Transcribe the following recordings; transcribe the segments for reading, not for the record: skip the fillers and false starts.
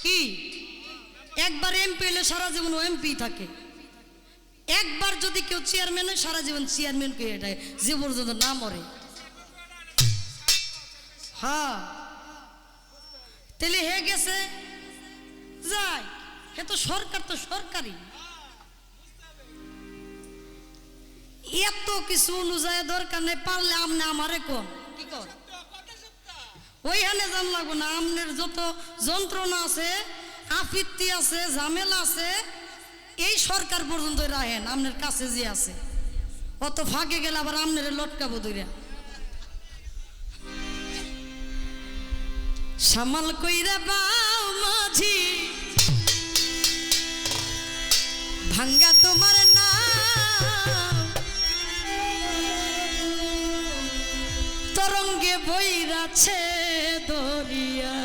কি একবার এমপি হলে সারা জীবন এমপি থাকে, একবার যদি কেউ চেয়ারম্যান হয় সারা জীবন চেয়ারম্যান কে এটাই যে পর্যন্ত না মরে। হ্যাঁ তাহলে হে গেছে যাই, হে তো সরকার, তো সরকারি এত কিছু অনুযায়ী দরকার নেই, পারলে আমনে আমারে কোন কি কর ওইখানে জান লাগবো না। আমনের যত যন্ত্রণা আছে, আফিত্তি আছে, ঝামেলা আছে, এই সরকার পর্যন্ত রাখেন আমনের কাছে যে আছে, অত ফাঁকে গেলে আবার আমনের লটকাবো দইরা। সামাল কইরা বাও মাঝি ভাঙ্গা তোমার না, তরঙ্গে বইরাছে দরিয়া।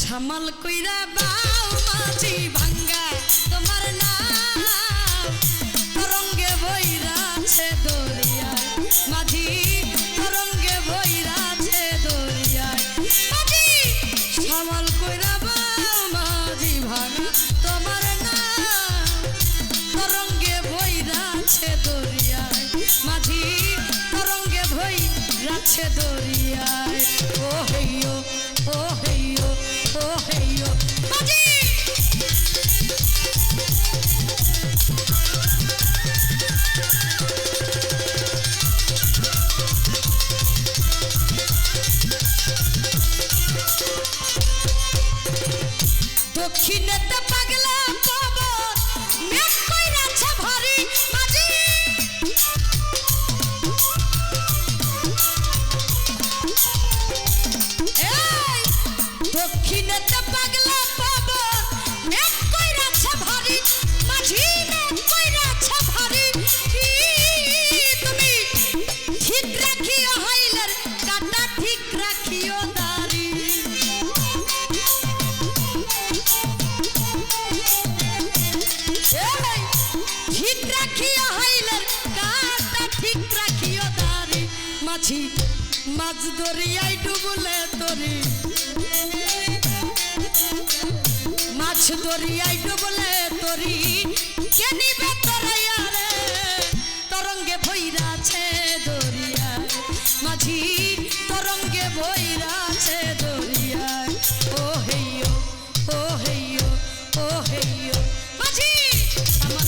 সামাল কইরা বাও মাঝি ভাঙ্গা তোমার না, তরঙ্গে বইরাছে দরিয়া। মাঝি তরঙ্গে বইরাছে দরিয়া, মাঝি সামাল কইরা বাও মাঝি ভাঙ্গা তোমার না, তরঙ্গে বইরাছে দরিয়া। মাঝি তরঙ্গে বইরাছে দরিয়া। ও হেইয়ো ও হেইয়ো ও হেইয়ো মাঝি। দক্ষিণেতে পাগলা পবন মেঘ কইরাছে ভারী, মাঝি এই দক্ষিণেতে পাগলা পবন মেঘ কইরাছে ভারী, মাঝি মেঘ কইরাছে ভারী। তুমি ঠিক রাখিও হাইলের কাটা, ঠিক রাখিও দাড়ি। ঠিক রাখিও হাইলের কাটা, ঠিক রাখিও দাড়ি। মাঝি মাছ দরিয়ায় ডুবলে তরি, মাছ দরিয়ায় ডুবলে তরি, কে নিবে তরাইয়া রে, তরঙ্গে ভইরাছে দরিয়া। মাঝি তরঙ্গে ভইরাছে দরিয়া। ও হেইয়ো ও হেইয়ো ও হেইয়ো মাঝি। আমার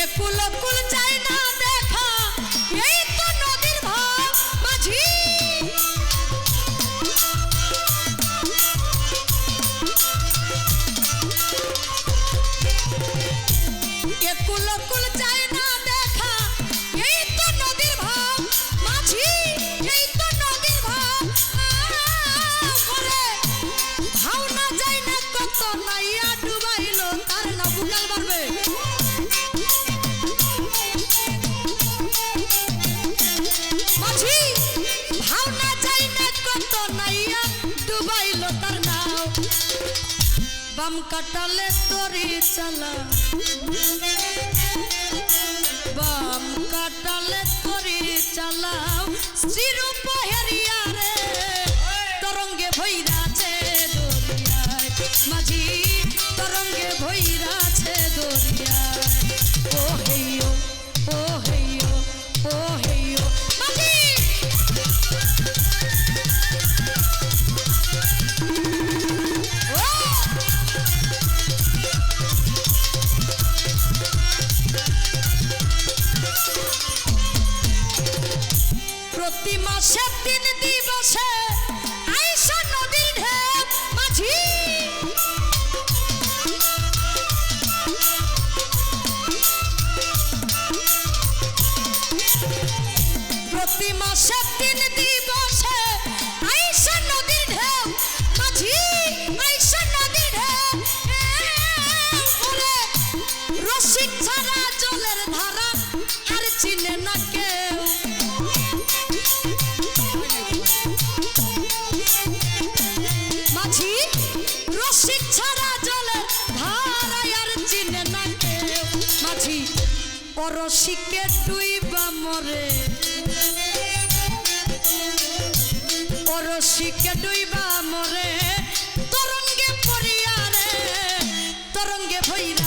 একুল কুল চাই না দেখা, এই তো নদীর ভাব। মাঝি একুল কুল চাই না দেখা, এই তো নদীর ভাব। মাঝি এই তো নদীর ভাব। ওরে ভাওনা যায় না কত নাইয়া ডুবাইলো তার না বুকাল বাড়বে। মাঝি ভাওনা যায় না কত নাইয়া ডুবাইলো তার নাও। বাম কাটালে তরি চালা, বাম কাটালে তরি চালাও, শ্রীরূপ হেরিয়া রে, তরঙ্গে ভইরাছে দরিয়ায়। মাঝি তরঙ্গে ভইরাছে দরিয়ায়। ও হেইয়ো ও হেইয়ো ও হেইয়ো মাঝি। প্রতি মাসে 3 দিবসে আইসা নদীর ঢেউ। মাঝি প্রতি মাসে 3 দিবসে আইসা নদীর ঢেউ। মাঝি আইসা নদীর ঢেউ। রসিক ছাড়া জলের ধারা আর চিনে না কেউ মাঝি রসিক ছাড়া জলের ধারায় আর চিনে না কেউ মাঝি অরসিকে ডুইবা মরে অরসিকে ডুইবা মরে তরঙ্গে পড়িয়া রে তরঙ্গে ভৈরা